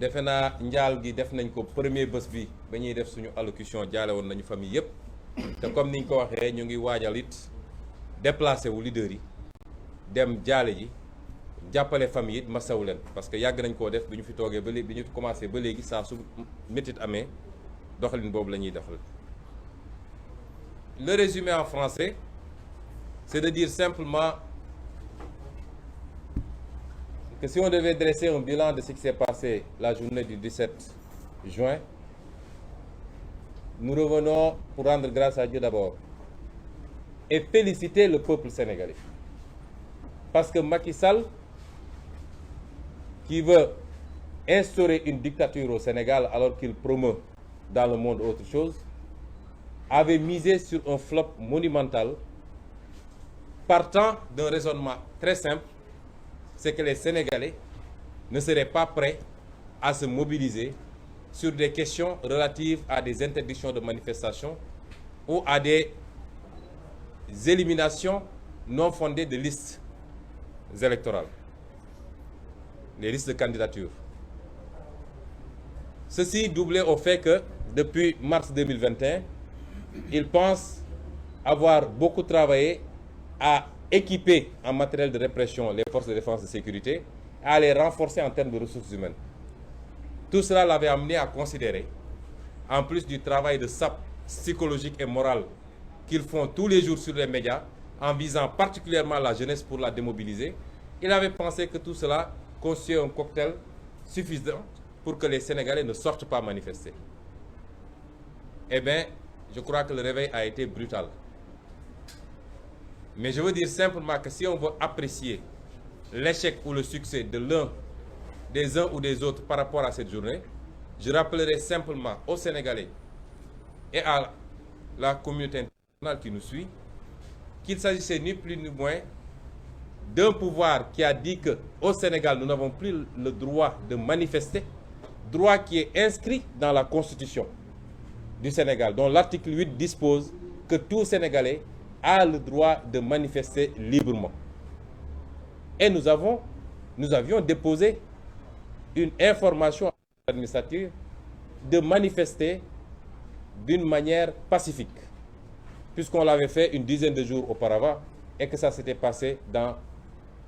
defe naa njaal gi def nañ ko premier bés bi ba ñuy def suñu allocution jaale woon nañu famille yëpp te comme niñ ko waxee ñu ngi waajal it déplacé wu leader yi dem jaale ji jàppale famille it masawu leen parce que yàgg nañ koo def bi ñu fi toogee ba léegi bi ñu commencé ba léegi saa su métit amee doxalin boobu la ñuy doxal. Le résumé en français c'est de dire simplement que si on devait dresser un bilan de ce qui s'est passé la journée du 17 juin, nous revenons pour rendre grâce à Dieu d'abord et féliciter le peuple sénégalais. Parce que Macky Sall, qui veut instaurer une dictature au Sénégal alors qu'il promeut dans le monde autre chose, avait misé sur un flop monumental partant d'un raisonnement très simple, c'est que les Sénégalais ne seraient pas prêts à se mobiliser sur des questions relatives à des interdictions de manifestation ou à des éliminations non fondées de listes électorales, les listes de candidature. Ceci doublé au fait que depuis mars 2021, ils pensent avoir beaucoup travaillé à équiper en matériel de répression les forces de défense et de sécurité, à les renforcer en termes de ressources humaines. Tout cela l'avait amené à considérer, en plus du travail de sape psychologique et moral qu'ils font tous les jours sur les médias, en visant particulièrement la jeunesse pour la démobiliser, il avait pensé que tout cela constituait un cocktail suffisant pour que les Sénégalais ne sortent pas manifester. Eh bien, je crois que le réveil a été brutal. Mais je veux dire simplement que si on veut apprécier l'échec ou le succès de des uns ou des autres par rapport à cette journée, je rappellerai simplement aux Sénégalais et à la communauté internationale qui nous suit qu'il s'agissait ni plus ni moins d'un pouvoir qui a dit qu'au Sénégal, nous n'avons plus le droit de manifester, droit qui est inscrit dans la Constitution du Sénégal, dont l'article 8 dispose que tout Sénégalais a le droit de manifester librement. Et nous avions déposé une information administrative de manifester d'une manière pacifique, puisqu'on l'avait fait une dizaine de jours auparavant et que ça s'était passé dans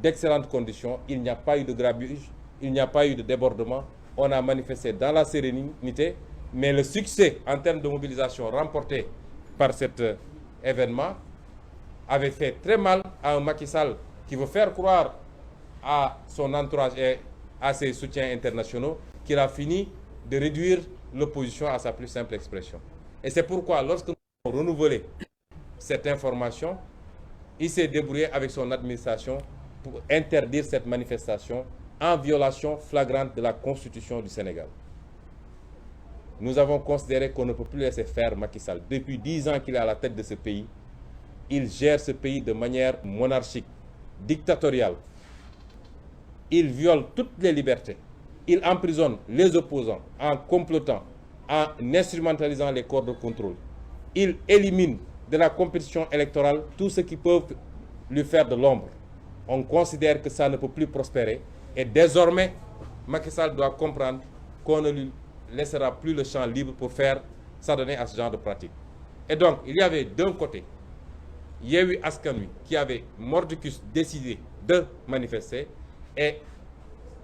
d'excellentes conditions. Il n'y a pas eu de grabuge, il n'y a pas eu de débordement. On a manifesté dans la sérénité, mais le succès en termes de mobilisation remporté par cet événement avait fait très mal à un Macky Sall qui veut faire croire à son entourage et à ses soutiens internationaux qu'il a fini de réduire l'opposition à sa plus simple expression. Et c'est pourquoi, lorsque nous avons renouvelé cette information, il s'est débrouillé avec son administration pour interdire cette manifestation en violation flagrante de la Constitution du Sénégal. Nous avons considéré qu'on ne peut plus laisser faire Macky Sall. Depuis 10 ans qu'il est à la tête de ce pays, il gère ce pays de manière monarchique, dictatoriale. Il viole toutes les libertés. Il emprisonne les opposants en complotant, en instrumentalisant les corps de contrôle. Il élimine de la compétition électorale tous ceux qui peuvent lui faire de l'ombre. On considère que ça ne peut plus prospérer. Et désormais, Macky Sall doit comprendre qu'on ne lui laissera plus le champ libre pour s'adonner à ce genre de pratique. Et donc, il y avait d'un côté Yewwi Askan Wi qui avait mordicus décidé de manifester et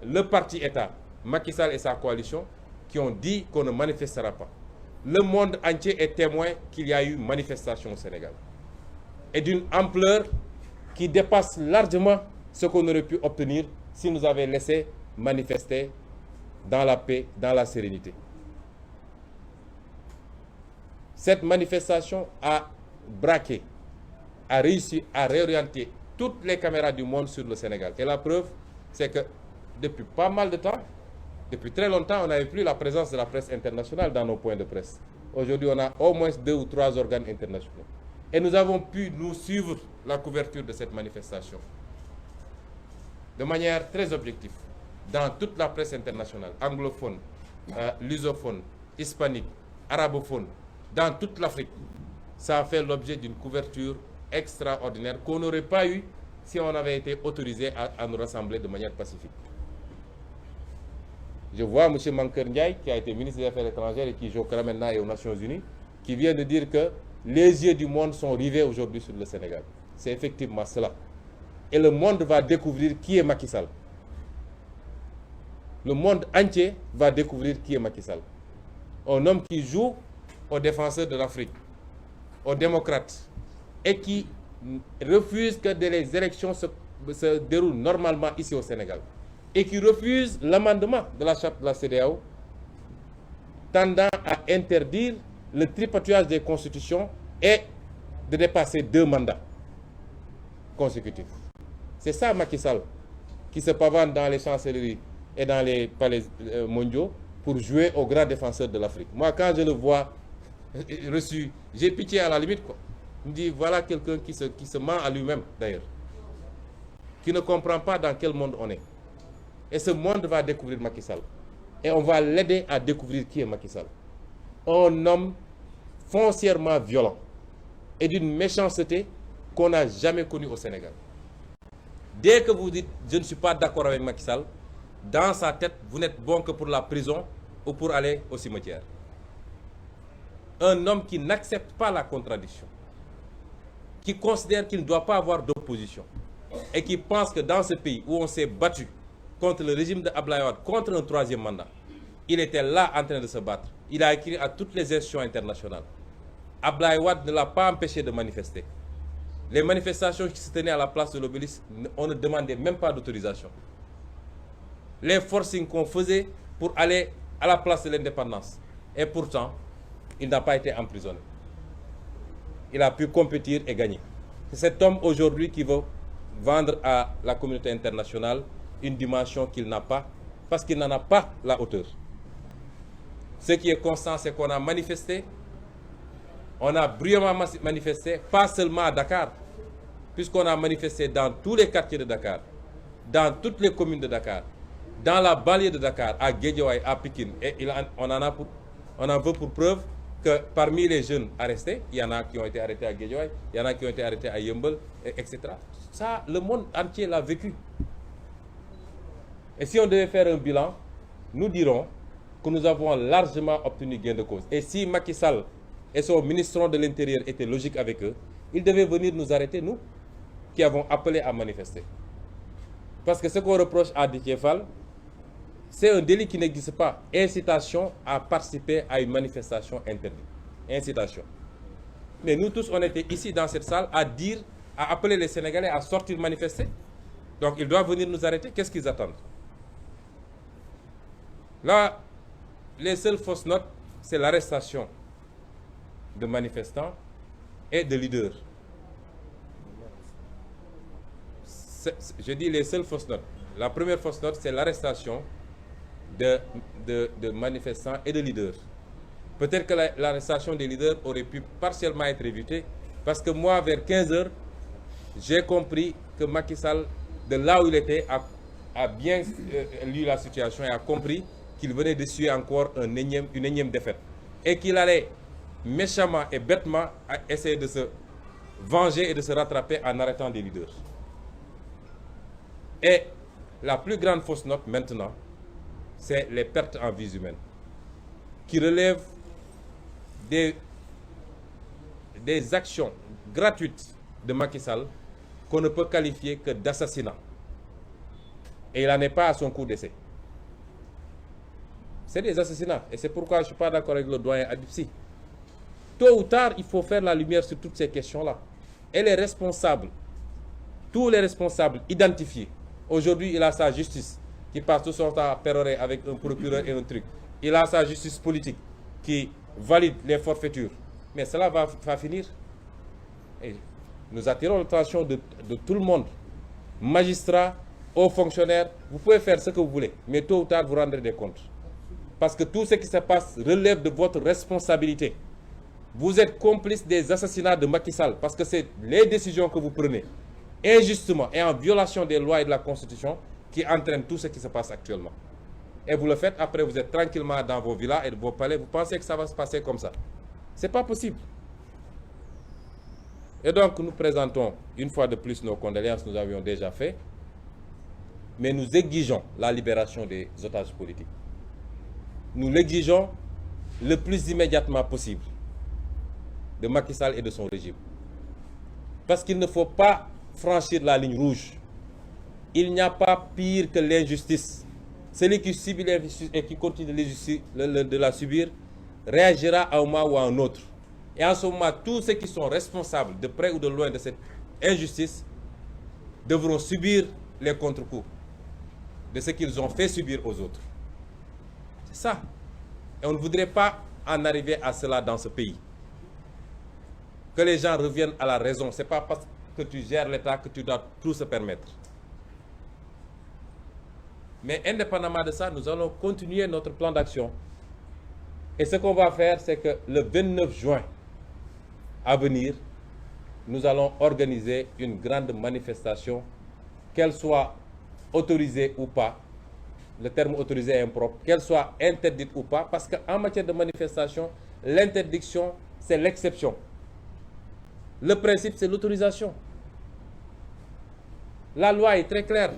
le parti État, Macky Sall et sa coalition qui ont dit qu'on ne manifestera pas. Le monde entier est témoin qu'il y a eu manifestation au Sénégal et d'une ampleur qui dépasse largement ce qu'on aurait pu obtenir si nous avions laissé manifester dans la paix, dans la sérénité. Cette manifestation a braqué, a réussi à réorienter toutes les caméras du monde sur le Sénégal. Et la preuve, c'est que depuis pas mal de temps, depuis très longtemps, on n'avait plus la présence de la presse internationale dans nos points de presse. Aujourd'hui, on a au moins 2 ou 3 organes internationaux. Et nous avons pu nous suivre la couverture de cette manifestation de manière très objective dans toute la presse internationale, anglophone, lusophone, hispanique, arabophone, dans toute l'Afrique. Ça a fait l'objet d'une couverture extraordinaire qu'on n'aurait pas eu si on avait été autorisé à nous rassembler de manière pacifique. Je vois M. Mankeur Ndiaye, qui a été ministre des Affaires étrangères et qui joue maintenant et aux Nations Unies, qui vient de dire que les yeux du monde sont rivés aujourd'hui sur le Sénégal. C'est effectivement cela. Et le monde va découvrir qui est Macky Sall. Le monde entier va découvrir qui est Macky Sall. Un homme qui joue aux défenseurs de l'Afrique, aux démocrates, et qui refuse que les élections se déroulent normalement ici au Sénégal. Et qui refuse l'amendement de la charte de la CEDEAO tendant à interdire le tripatouillage des constitutions et de dépasser 2 mandats consécutifs. C'est ça Macky Sall qui se pavane dans les chancelleries et dans les palais mondiaux pour jouer aux grands défenseurs de l'Afrique. Moi, quand je le vois reçu, j'ai pitié à la limite, quoi. Je me dis, voilà quelqu'un qui se ment à lui-même, d'ailleurs, qui ne comprend pas dans quel monde on est. Et ce monde va découvrir Macky Sall. Et on va l'aider à découvrir qui est Macky Sall. Un homme foncièrement violent et d'une méchanceté qu'on n'a jamais connue au Sénégal. Dès que vous dites « je ne suis pas d'accord avec Macky Sall », dans sa tête, vous n'êtes bon que pour la prison ou pour aller au cimetière. Un homme qui n'accepte pas la contradiction, qui considère qu'il ne doit pas avoir d'opposition et qui pense que dans ce pays où on s'est battu contre le régime de Abdoulaye Wade, contre un 3e mandat, il était là en train de se battre. Il a écrit à toutes les institutions internationales. Abdoulaye Wade ne l'a pas empêché de manifester. Les manifestations qui se tenaient à la place de l'Obélisque, on ne demandait même pas d'autorisation. Les forcings qu'on faisait pour aller à la place de l'indépendance. Et pourtant, il n'a pas été emprisonné. Il a pu compétir et gagner. C'est cet homme aujourd'hui qui veut vendre à la communauté internationale une dimension qu'il n'a pas, parce qu'il n'en a pas la hauteur. Ce qui est constant, c'est qu'on a manifesté, on a bruyamment manifesté, pas seulement à Dakar, puisqu'on a manifesté dans tous les quartiers de Dakar, dans toutes les communes de Dakar, dans la banlieue de Dakar, à Guédiawaye, à Pikine, et on en veut pour preuve que parmi les jeunes arrestés, il y en a qui ont été arrêtés à Guédiawaye, il y en a qui ont été arrêtés à Yeumbeul, etc. Ça, le monde entier l'a vécu. Et si on devait faire un bilan, nous dirons que nous avons largement obtenu gain de cause. Et si Macky Sall et son ministre de l'Intérieur étaient logiques avec eux, ils devaient venir nous arrêter, nous, qui avons appelé à manifester. Parce que ce qu'on reproche à Déthié Fall, c'est un délit qui n'existe pas. Incitation à participer à une manifestation interdite. Incitation. Mais nous tous, on était ici dans cette salle à appeler les Sénégalais à sortir manifester. Donc ils doivent venir nous arrêter. Qu'est-ce qu'ils attendent? Là, les seules fausses notes, c'est l'arrestation de manifestants et de leaders. Je dis les seules fausses notes. La première fausse note, c'est l'arrestation de manifestants et de leaders. Peut-être que l'arrestation des leaders aurait pu partiellement être évitée, parce que moi, vers 15 h, j'ai compris que Macky Sall, de là où il était, a bien lu la situation et a compris qu'il venait d'essuyer encore une énième défaite. Et qu'il allait méchamment et bêtement essayer de se venger et de se rattraper en arrêtant des leaders. Et la plus grande fausse note maintenant, c'est les pertes en vies humaines, qui relèvent des actions gratuites de Macky Sall qu'on ne peut qualifier que d'assassinat. Et il n'en est pas à son coup d'essai. C'est des assassinats. Et c'est pourquoi je ne suis pas d'accord avec le doyen Adipsi. Tôt ou tard, il faut faire la lumière sur toutes ces questions-là. Et les responsables, tous les responsables identifiés, aujourd'hui, il a sa justice qui passe tout son temps à pérorer avec un procureur et un truc. Il a sa justice politique qui valide les forfaitures. Mais cela va finir. Et nous attirons l'attention de tout le monde. Magistrats, hauts fonctionnaires, vous pouvez faire ce que vous voulez, mais tôt ou tard, vous rendrez des comptes. Parce que tout ce qui se passe relève de votre responsabilité. Vous êtes complice des assassinats de Macky Sall, parce que c'est les décisions que vous prenez, injustement et en violation des lois et de la Constitution, qui entraînent tout ce qui se passe actuellement. Et vous le faites, après vous êtes tranquillement dans vos villas et vos palais, vous pensez que ça va se passer comme ça. Ce n'est pas possible. Et donc nous présentons une fois de plus nos condoléances, nous avions déjà fait, mais nous exigeons la libération des otages politiques. nous l'exigeons le plus immédiatement possible de Macky Sall et de son régime. Parce qu'il ne faut pas franchir la ligne rouge. Il n'y a pas pire que l'injustice. Celui qui subit l'injustice et qui continue de la subir réagira à un moment ou à un autre. Et en ce moment, tous ceux qui sont responsables de près ou de loin de cette injustice devront subir les contre-coups de ce qu'ils ont fait subir aux autres. C'est ça. Et on ne voudrait pas en arriver à cela dans ce pays. Que les gens reviennent à la raison. Ce n'est pas parce que tu gères l'État que tu dois tout se permettre. Mais indépendamment de ça, nous allons continuer notre plan d'action. Et ce qu'on va faire, c'est que le 29 juin à venir, nous allons organiser une grande manifestation, qu'elle soit autorisée ou pas. Le terme autorisé est impropre, qu'elle soit interdite ou pas, parce qu'en matière de manifestation, l'interdiction, c'est l'exception. Le principe, c'est l'autorisation. La loi est très claire,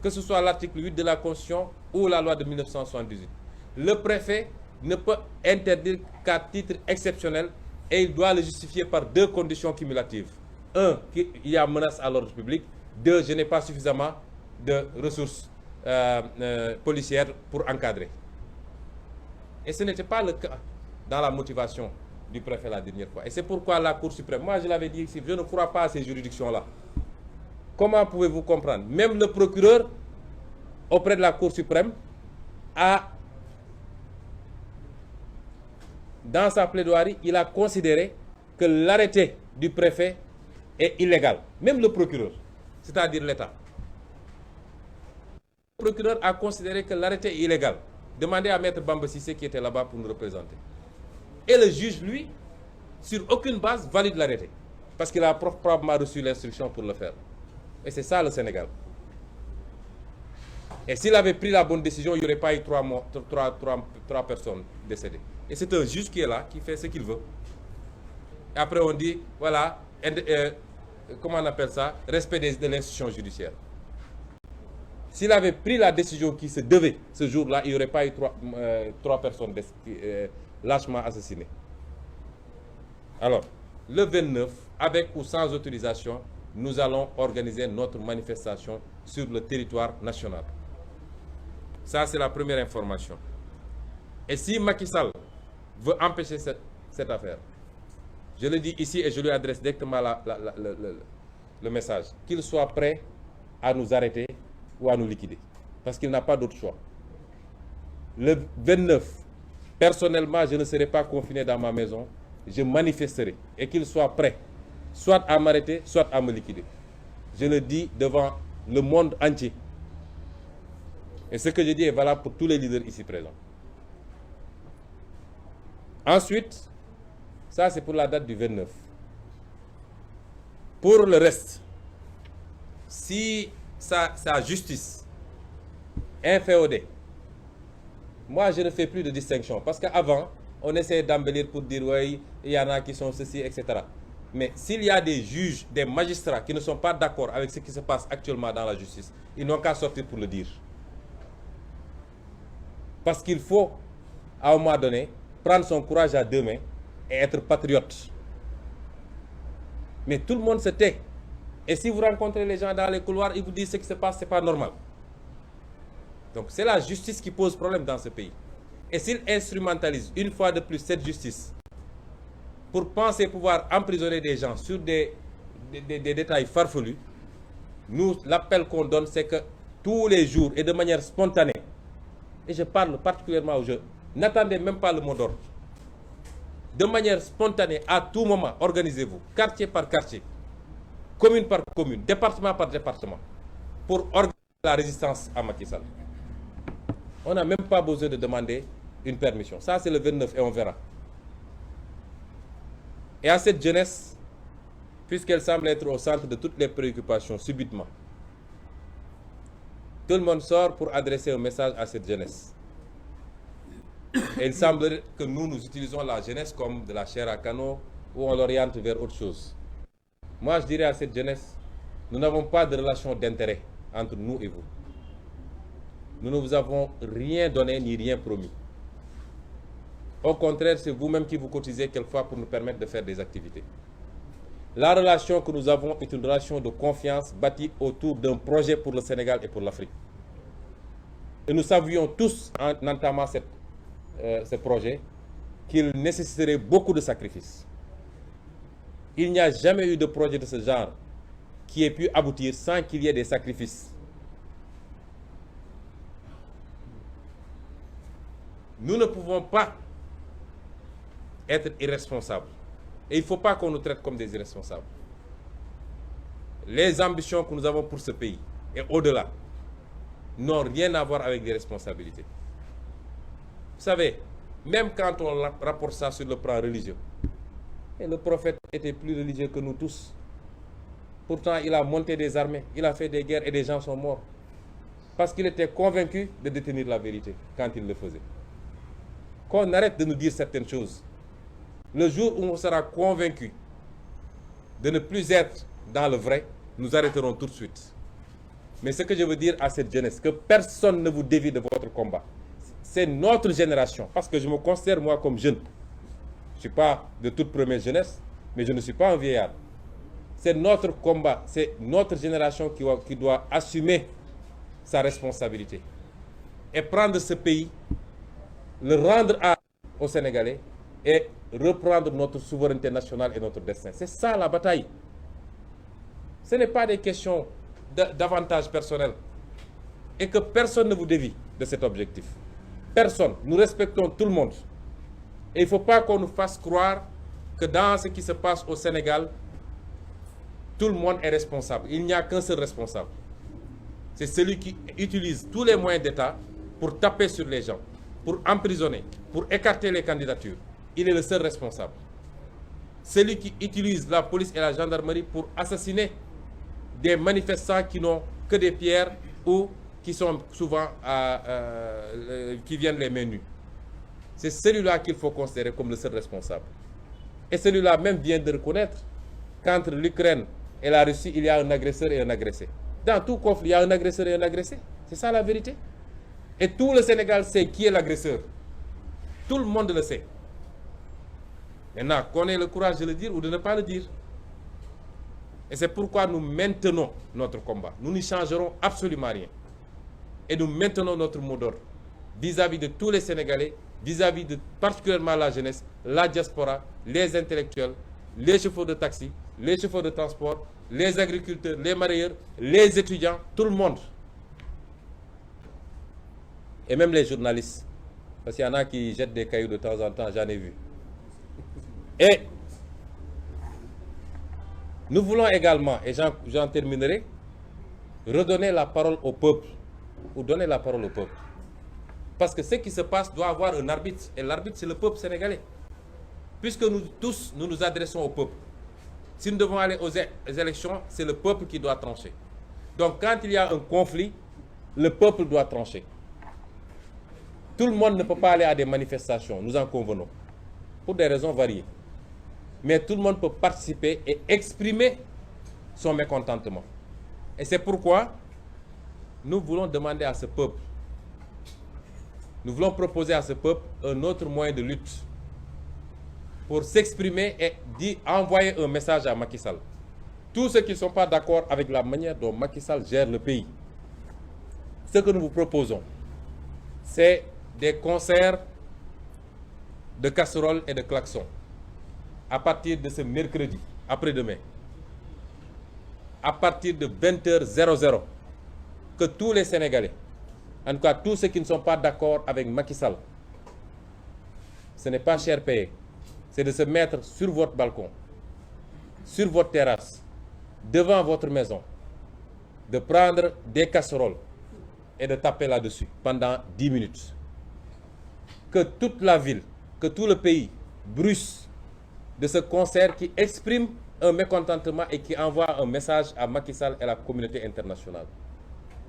que ce soit l'article 8 de la Constitution ou la loi de 1978. Le préfet ne peut interdire qu'à titre exceptionnel et il doit le justifier par deux conditions cumulatives. Un, qu'il y a menace à l'ordre public. Deux, je n'ai pas suffisamment de ressources policières pour encadrer. Et ce n'était pas le cas dans la motivation du préfet la dernière fois. Et c'est pourquoi la Cour suprême, moi je l'avais dit ici, je ne crois pas à ces juridictions-là. Comment pouvez-vous comprendre? Même le procureur, auprès de la Cour suprême, dans sa plaidoirie, il a considéré que l'arrêté du préfet est illégal. Même le procureur, c'est-à-dire l'État. Le procureur a considéré que l'arrêté est illégal. Demandez à Maître Bamba Cissé qui était là-bas pour nous représenter. Et le juge, lui, sur aucune base, valide l'arrêté. Parce qu'il a probablement reçu l'instruction pour le faire. Et c'est ça le Sénégal. Et s'il avait pris la bonne décision, il n'y aurait pas eu trois personnes décédées. Et c'est un juge qui est là, qui fait ce qu'il veut. Et après on dit, voilà, comment on appelle ça? Respect de l'institution judiciaire. S'il avait pris la décision qui se devait ce jour-là, il n'y aurait pas eu trois personnes lâchement assassinées. Alors, le 29, avec ou sans autorisation, nous allons organiser notre manifestation sur le territoire national. Ça, c'est la première information. Et si Macky Sall veut empêcher cette affaire, je le dis ici et je lui adresse directement le message, qu'il soit prêt à nous arrêter ou à nous liquider. Parce qu'il n'a pas d'autre choix. Le 29, personnellement, je ne serai pas confiné dans ma maison. Je manifesterai. Et qu'il soit prêt, soit à m'arrêter, soit à me liquider. Je le dis devant le monde entier. Et ce que je dis est valable pour tous les leaders ici présents. Ensuite, ça c'est pour la date du 29. Pour le reste, si sa justice inféodée, moi je ne fais plus de distinction. Parce qu'avant, on essayait d'embellir pour dire oui, il y en a qui sont ceci, etc. Mais s'il y a des juges, des magistrats qui ne sont pas d'accord avec ce qui se passe actuellement dans la justice, ils n'ont qu'à sortir pour le dire. Parce qu'il faut, à un moment donné, prendre son courage à deux mains et être patriote. Mais tout le monde se tait. Et si vous rencontrez les gens dans les couloirs, ils vous disent ce qui se passe, ce n'est pas normal. Donc c'est la justice qui pose problème dans ce pays. Et s'ils instrumentalisent une fois de plus cette justice pour penser pouvoir emprisonner des gens sur des détails farfelus, nous, l'appel qu'on donne, c'est que tous les jours et de manière spontanée, et je parle particulièrement aux jeunes, n'attendez même pas le mot d'ordre. De manière spontanée, à tout moment, organisez-vous, quartier par quartier, commune par commune, département par département, pour organiser la résistance à Macky Sall. On n'a même pas besoin de demander une permission. Ça, c'est le 29 et on verra. Et à cette jeunesse, puisqu'elle semble être au centre de toutes les préoccupations subitement, tout le monde sort pour adresser un message à cette jeunesse. Et il semble que nous utilisons la jeunesse comme de la chair à canon ou on l'oriente vers autre chose. Moi, je dirais à cette jeunesse, nous n'avons pas de relation d'intérêt entre nous et vous. nous ne vous avons rien donné ni rien promis. Au contraire, c'est vous-même qui vous cotisez quelquefois pour nous permettre de faire des activités. La relation que nous avons est une relation de confiance bâtie autour d'un projet pour le Sénégal et pour l'Afrique. Et nous savions tous, en entamant ce projet, qu'il nécessiterait beaucoup de sacrifices. Il n'y a jamais eu de projet de ce genre qui ait pu aboutir sans qu'il y ait des sacrifices. Nous ne pouvons pas être irresponsables. Et il ne faut pas qu'on nous traite comme des irresponsables. Les ambitions que nous avons pour ce pays et au-delà n'ont rien à voir avec des responsabilités. Vous savez, même quand on rapporte ça sur le plan religieux, et le prophète était plus religieux que nous tous. Pourtant, il a monté des armées, il a fait des guerres et des gens sont morts. Parce qu'il était convaincu de détenir la vérité quand il le faisait. Qu'on arrête de nous dire certaines choses. Le jour où on sera convaincu de ne plus être dans le vrai, nous arrêterons tout de suite. Mais ce que je veux dire à cette jeunesse, que personne ne vous dévie de votre combat. C'est notre génération, parce que je me considère moi comme jeune. Je ne suis pas de toute première jeunesse, mais je ne suis pas un vieillard. C'est notre combat, c'est notre génération qui doit assumer sa responsabilité. Et prendre ce pays, le rendre aux Sénégalais et reprendre notre souveraineté nationale et notre destin. C'est ça la bataille. Ce n'est pas des questions d'avantages personnels. Et que personne ne vous dévie de cet objectif. Personne. Nous respectons tout le monde. Et il ne faut pas qu'on nous fasse croire que dans ce qui se passe au Sénégal, tout le monde est responsable. Il n'y a qu'un seul responsable. C'est celui qui utilise tous les moyens d'État pour taper sur les gens, pour emprisonner, pour écarter les candidatures. Il est le seul responsable. Celui qui utilise la police et la gendarmerie pour assassiner des manifestants qui n'ont que des pierres ou qui sont souvent qui viennent les mains nues. C'est celui-là qu'il faut considérer comme le seul responsable. Et celui-là même vient de reconnaître qu'entre l'Ukraine et la Russie, il y a un agresseur et un agressé. Dans tout conflit, il y a un agresseur et un agressé. C'est ça la vérité. Et tout le Sénégal sait qui est l'agresseur. Tout le monde le sait. Maintenant, qu'on ait le courage de le dire ou de ne pas le dire. Et c'est pourquoi nous maintenons notre combat. Nous n'y changerons absolument rien. Et nous maintenons notre mot d'ordre vis-à-vis de tous les Sénégalais, vis-à-vis de particulièrement la jeunesse, la diaspora, les intellectuels, les chauffeurs de taxi, les chauffeurs de transport, les agriculteurs, les marailleurs, les étudiants, tout le monde. Et même les journalistes. Parce qu'il y en a qui jettent des cailloux de temps en temps, j'en ai vu. Et nous voulons également, et j'en terminerai, redonner la parole au peuple, ou donner la parole au peuple. Parce que ce qui se passe doit avoir un arbitre, et l'arbitre c'est le peuple sénégalais. Puisque nous tous, nous nous adressons au peuple. Si nous devons aller aux élections, c'est le peuple qui doit trancher. Donc quand il y a un conflit, le peuple doit trancher. Tout le monde ne peut pas aller à des manifestations, nous en convenons, pour des raisons variées. Mais tout le monde peut participer et exprimer son mécontentement. Et c'est pourquoi nous voulons demander à ce peuple, nous voulons proposer à ce peuple un autre moyen de lutte pour s'exprimer et envoyer un message à Macky Sall. Tous ceux qui ne sont pas d'accord avec la manière dont Macky Sall gère le pays, ce que nous vous proposons, c'est des concerts de casseroles et de klaxons à partir de ce mercredi, après-demain, à partir de 20h00, que tous les Sénégalais, en tout cas tous ceux qui ne sont pas d'accord avec Macky Sall, ce n'est pas cher payé, c'est de se mettre sur votre balcon, sur votre terrasse, devant votre maison, de prendre des casseroles et de taper là-dessus pendant 10 minutes. Que toute la ville, que tout le pays bruisse de ce concert qui exprime un mécontentement et qui envoie un message à Macky Sall et à la communauté internationale.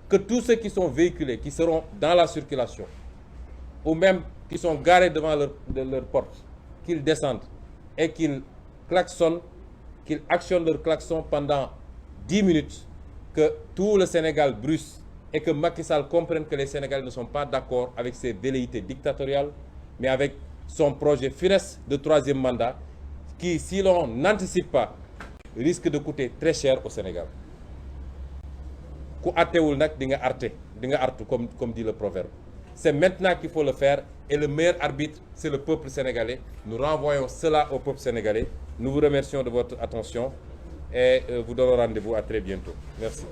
Que tous ceux qui sont véhiculés, qui seront dans la circulation, ou même qui sont garés devant leur porte, qu'ils descendent et qu'ils klaxonnent, qu'ils actionnent leur klaxon pendant 10 minutes, que tout le Sénégal bruisse et que Macky Sall comprenne que les Sénégalais ne sont pas d'accord avec ses velléités dictatoriales, mais avec son projet funeste de 3e mandat qui, si l'on n'anticipe pas, risque de coûter très cher au Sénégal. Ku àttewul nag di nga artu comme dit le proverbe. C'est maintenant qu'il faut le faire et le meilleur arbitre, c'est le peuple sénégalais. Nous renvoyons cela au peuple sénégalais. Nous vous remercions de votre attention et vous donnons rendez-vous à très bientôt. Merci.